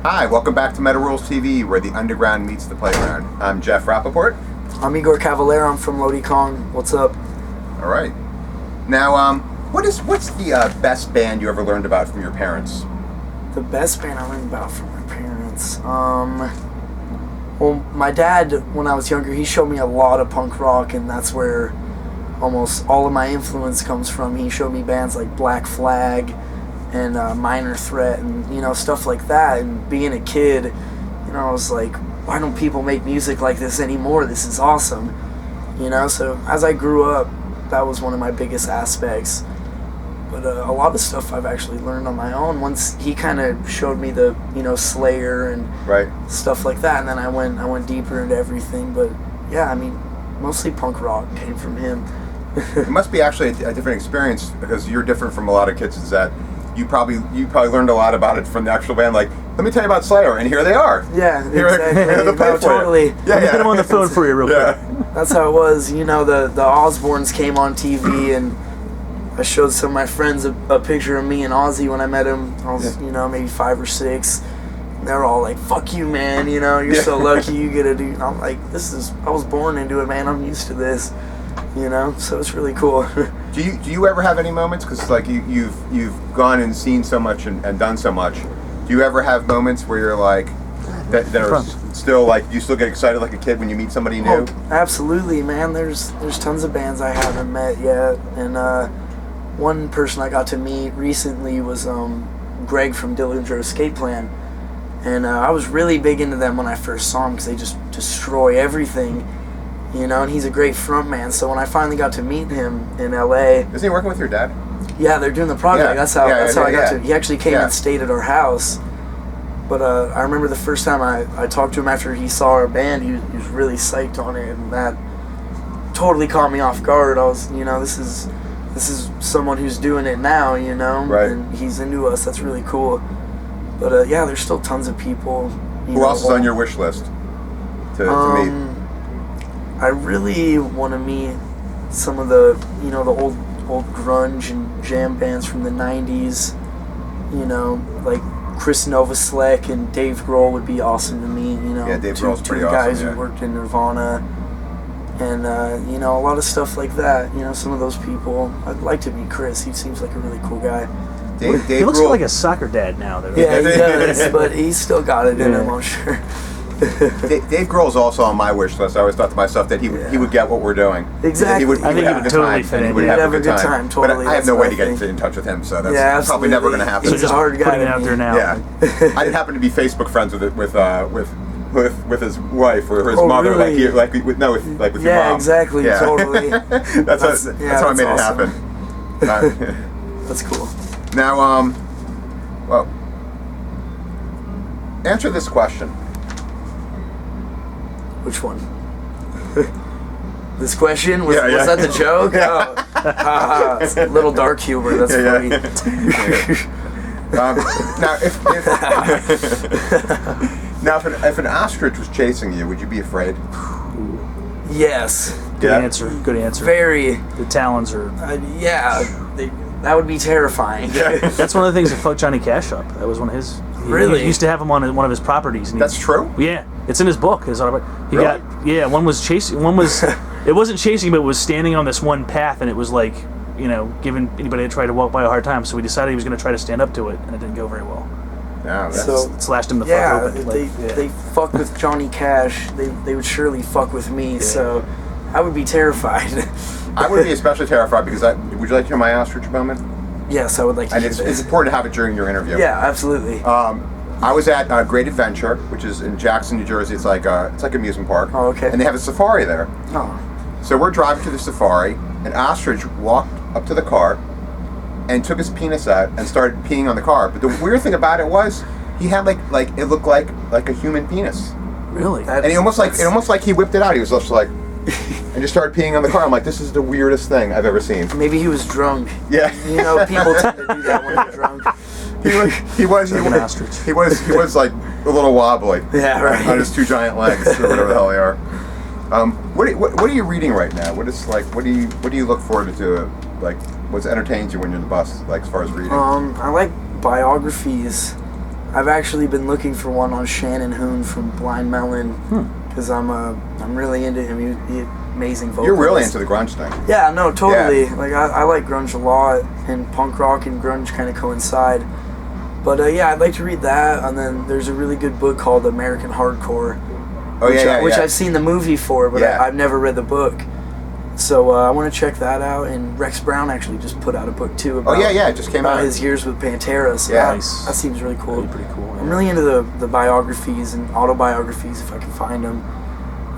Hi, welcome back to Meta Rules TV, where the underground meets the playground. I'm Jeff Rappaport. I'm IGOR CAVALERA. I'm from Lody. What's up? All right. Now, what's the best band you ever learned about from your parents? The best band I learned about from my parents. Well, my dad, when I was younger, he showed me a lot of punk rock, and that's where almost all of my influence comes from. He showed me bands like Black Flag and Minor Threat and, stuff like that. And being a kid, I was like, why don't people make music like this anymore? This is awesome. So as I grew up, that was one of my biggest aspects. But a lot of stuff I've actually learned on my own. Once he kind of showed me the, Slayer and stuff like that, and then I went deeper into everything. But yeah, mostly punk rock came from him. It must be actually a different experience, because you're different from a lot of kids. Is that you probably learned a lot about it from the actual band. Like, let me tell you about Slayer, and here they are. Yeah, exactly. Totally. Yeah, Let me put them on the phone for you real quick. That's how it was. The Osbournes came on TV, and I showed some of my friends a picture of me and Ozzy when I met him. I was, maybe 5 or 6. They were all like, "Fuck you, man! You're so lucky you get to do." And I'm like, I was born into it, man. I'm used to this. So it's really cool. Do you ever have any moments? Because like you've gone and seen so much and done so much. Do you ever have moments where you're like that are still like you still get excited like a kid when you meet somebody new? Oh, absolutely, man. There's tons of bands I haven't met yet, and one person I got to meet recently was Greg from DeLonge Escape Plan, and I was really big into them when I first saw them because they just destroy everything. And he's a great frontman. So when I finally got to meet him in LA, isn't he working with your dad? Yeah, they're doing the project. Yeah. That's how I got to. He actually came and stayed at our house. But I remember the first time I talked to him after he saw our band, he was really psyched on it, and that totally caught me off guard. I was, this is someone who's doing it now, right. And he's into us. That's really cool. But yeah, there's still tons of people. Who else is on your wish list to meet? I really want to meet some of the, the old grunge and jam bands from the 90s. Like Chris Novoselic and Dave Grohl would be awesome to meet. Yeah, Dave Grohl's pretty two guys awesome, who worked in Nirvana. And, a lot of stuff like that. Some of those people. I'd like to meet Chris. He seems like a really cool guy. Dave he looks Grohl. like a soccer dad now. Though. Yeah, he does, but he's still got it in him, I'm sure. Dave Grohl's also on my wish list. I always thought to myself that he would get what we're doing. Exactly. He would I think have he would a good totally time. fit in. He would have a good time. Totally. But I have no way to get in touch with him, so that's probably never going to happen. He's a hard guy. Putting it out there now. Yeah. I didn't happen to be Facebook friends with his wife or his mother, really? with your mom. Yeah, exactly. Yeah. Totally. that's how I made it happen. That's cool. Now, well, answer this question. Which one? This question? Was that the joke? Oh. It's a little dark humor. That's funny. Now, if an ostrich was chasing you, would you be afraid? Yes. Good answer. Very. The talons are... that would be terrifying. Yeah. That's one of the things that fucked Johnny Cash up. That was one of his... Really? He used to have him on one of his properties. And That's true? Yeah. It's in his book. Really? One was chasing... One was... It wasn't chasing, but it was standing on this one path, and it was like, giving anybody that tried to walk by a hard time. So he decided he was going to try to stand up to it, and it didn't go very well. Yeah, it slashed him the fuck open. If they fucked with Johnny Cash, they would surely fuck with me, so I would be terrified. I would be especially terrified because would you like to hear my ostrich moment? Yes, I would like to hear this. this. It's important to have it during your interview. Yeah, absolutely. I was at Great Adventure, which is in Jackson, New Jersey. It's like an amusement park. Oh, okay. And they have a safari there. Oh. So we're driving to the safari, and ostrich walked up to the car and took his penis out and started peeing on the car. But the weird thing about it was he had like it looked like a human penis. Really? And he almost like he whipped it out. He was just like and just started peeing on the car. I'm like, this is the weirdest thing I've ever seen. Maybe he was drunk. Yeah. People tend to do that when they're drunk. He was like a little wobbly. Yeah, right. On his 2 giant legs or whatever the hell they are. What are you reading right now? What do you look forward to? What entertains you when you're in the bus? Like as far as reading. I like biographies. I've actually been looking for one on Shannon Hoon from Blind Melon because I'm really into him. He's amazing vocalist. You're really into the grunge thing. Yeah, no, totally. Yeah. Like I like grunge a lot, and punk rock and grunge kind of coincide. But yeah, I'd like to read that, and then there's a really good book called American Hardcore, which I've seen the movie for, but I've never read the book. So I want to check that out. And Rex Brown actually just put out a book too about it just came out. His years with Pantera. So that seems really cool. Pretty cool. Yeah. I'm really into the biographies and autobiographies if I can find them,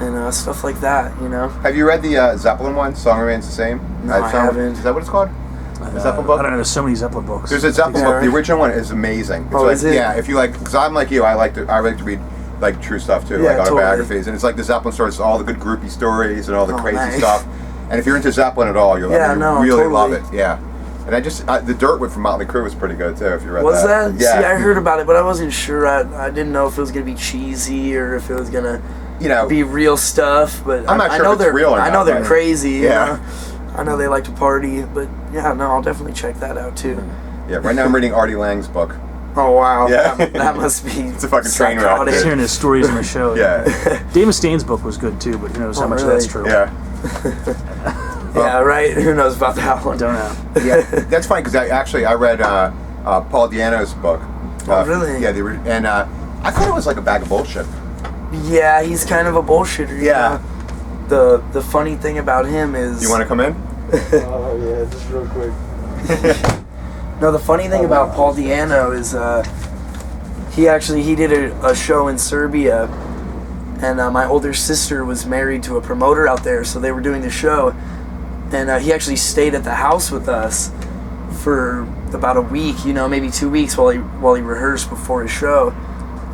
and stuff like that. You know. Have you read the Zeppelin one? Song Remains the Same. No, I haven't. Is that what it's called? The Zeppelin book? I don't know. There's so many Zeppelin books. There's a Zeppelin book. The original one is amazing. It's is it? Yeah, if you like, because I'm like you, I like to read like true stuff too, like autobiographies, and it's like the Zeppelin stories, all the good groupie stories and all the crazy stuff. And if you're into Zeppelin at all, you'll really love it. Yeah. And the Dirtwood from Motley Crue was pretty good too. If you read that. Was that? Yeah. See, I heard about it, but I wasn't sure. I didn't know if it was gonna be cheesy or if it was gonna, be real stuff. But I'm not sure if it's real or not. I know they're crazy. Yeah. You know? I know they like to party, but I'll definitely check that out too. Yeah. Right now I'm reading Artie Lang's book. Oh wow. Yeah. That must be. It's a fucking train wreck. Just hearing his stories on the show. Yeah. Dave Mustaine's book was good too, but who knows how much really? that's true. Yeah. Yeah, right. Who knows about that one? Don't know. Yeah, that's funny because I read Paul Di'Anno's book. Oh, really? Yeah, and I thought it was like a bag of bullshit. Yeah, he's kind of a bullshitter. Yeah. The funny thing about him is. You want to come in? Oh yeah, just real quick. No, the funny thing about Paul Di'Anno is he did a show in Serbia, and my older sister was married to a promoter out there, so they were doing the show. And he actually stayed at the house with us for about a week, maybe 2 weeks while he rehearsed before his show.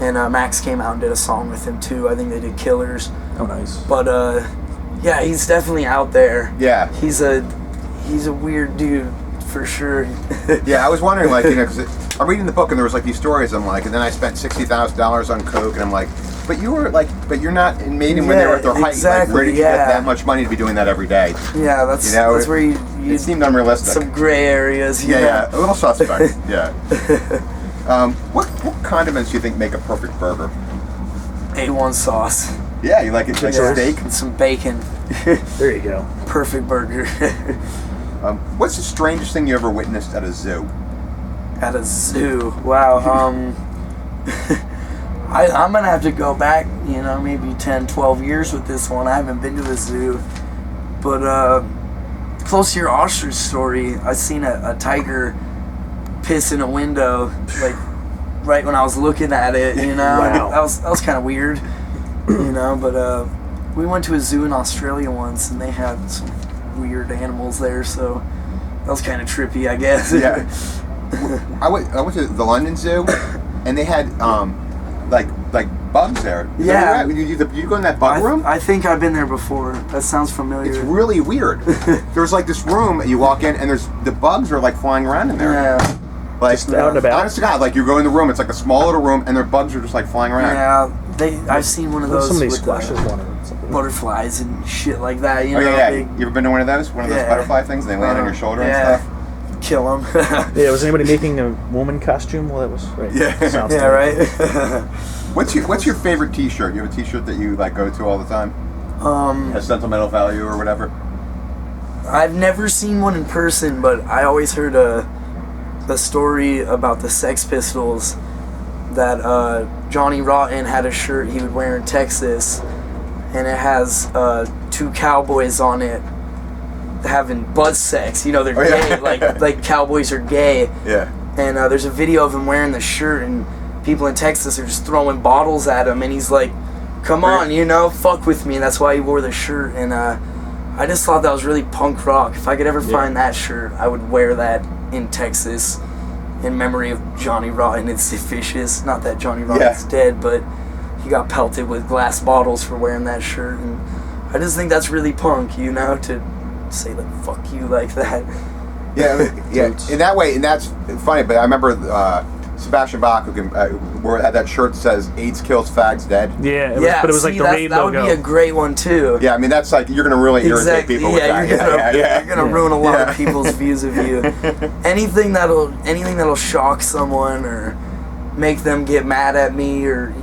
And Max came out and did a song with him too. I think they did Killers. Oh, nice. But yeah, he's definitely out there. Yeah. He's a weird dude for sure. Yeah, I was wondering, like, because I'm reading the book and there was like these stories. I'm like, and then I spent $60,000 on coke, and I'm like, but you're not in Maiden when they were at their height. Exactly, like, where did you get that much money to be doing that every day? Yeah, that's where you it seemed unrealistic. Some gray areas. Yeah, a little suspect. Yeah. What condiments do you think make a perfect burger? A1 sauce. Yeah, you like it like a steak and some bacon. There you go. Perfect burger. What's the strangest thing you ever witnessed at a zoo? At a zoo? Wow. I'm gonna have to go back, maybe 10, 12 years with this one. I haven't been to the zoo. But close to your ostrich story, I seen a tiger piss in a window, like right when I was looking at it, Wow. That was kind of weird, but we went to a zoo in Australia once, and they had some weird animals there, so that was kind of trippy, I guess. Yeah. I went to the London Zoo, and they had like bugs there. Yeah. You go in that bug room? I think I've been there before. That sounds familiar. It's really weird. There's like this room, you walk in, and the bugs are like flying around in there. Yeah. Like, just out and about. Honest to God, like you go in the room, it's like a small little room, and their bugs are just like flying around. Yeah, I've seen one of those. Somebody with squashes one or something. Butterflies and shit like that. You ever been to one of those? One of those butterfly things? They land on your shoulder and stuff. Kill them. Yeah, was anybody making a woman costume? Well, that was right. Yeah. Sounds yeah, right. What's your favorite T-shirt? You have a T-shirt that you like go to all the time? Has sentimental value or whatever? I've never seen one in person, but I always heard the story about the Sex Pistols, that Johnny Rotten had a shirt he would wear in Texas, and it has two cowboys on it having butt sex. They're gay, like cowboys are gay. Yeah. And there's a video of him wearing the shirt, and people in Texas are just throwing bottles at him, and he's like, come on, fuck with me. And that's why he wore the shirt. And I just thought that was really punk rock. If I could ever find that shirt, I would wear that in Texas in memory of Johnny Rotten and Sid Vicious. Not that Johnny Rotten's dead, but he got pelted with glass bottles for wearing that shirt. And I just think that's really punk, to say like fuck you like that. Yeah. In that way, and that's funny. But I remember Sebastian Bach, who had that shirt that says "AIDS kills, fags dead." Yeah, but it was like the Raid that logo. would be a great one too. Yeah, I mean that's like you're gonna really irritate people with that. You're gonna ruin a lot of people's views of you. Anything that'll shock someone or make them get mad at me or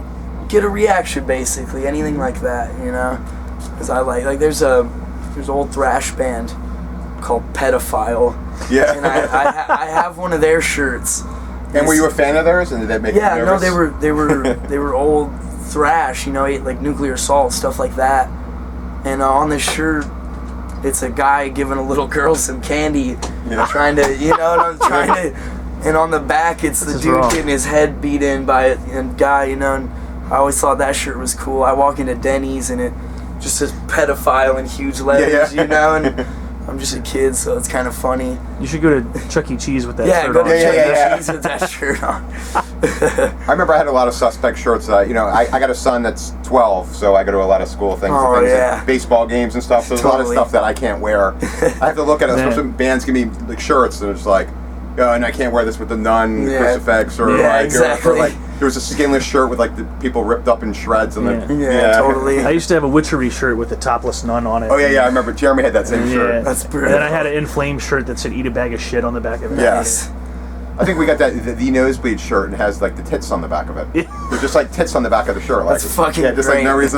get a reaction, basically, anything like that, you know? Because I like there's an old thrash band called Pedophile. Yeah. And I have one of their shirts. And were you a fan of theirs? And did that make you nervous? No, they were old thrash, you know, like Nuclear Assault, stuff like that. And on this shirt, it's a guy giving a little girl some candy, trying to, you know, and I'm trying to, and on the back, it's the dude getting his head beat in by a guy, you know, and I always thought that shirt was cool. I walk into Denny's and it just says Pedophile in huge letters, you know, and I'm just a kid, so it's kind of funny. You should go to Chuck E. Cheese with that shirt on. Go to Chuck E. Cheese with that shirt on. I remember I had a lot of suspect shirts. I got a son that's 12, so I go to a lot of school things, like baseball games and stuff. So there's a lot of stuff that I can't wear. I have to look at it. Especially bands give me like shirts, and it's like, and I can't wear this with the nun crucifix or or like there was a skinless shirt with like the people ripped up in shreds and totally. I used to have a witchery shirt with the topless nun on it. Oh yeah, I remember Jeremy had that same shirt. That's brilliant. And then I had an inflamed shirt that said "Eat a bag of shit" on the back of it. Yes. I think we got the nosebleed shirt and has like the tits on the back of it. There's just like tits on the back of the shirt. That's fucking just like no reason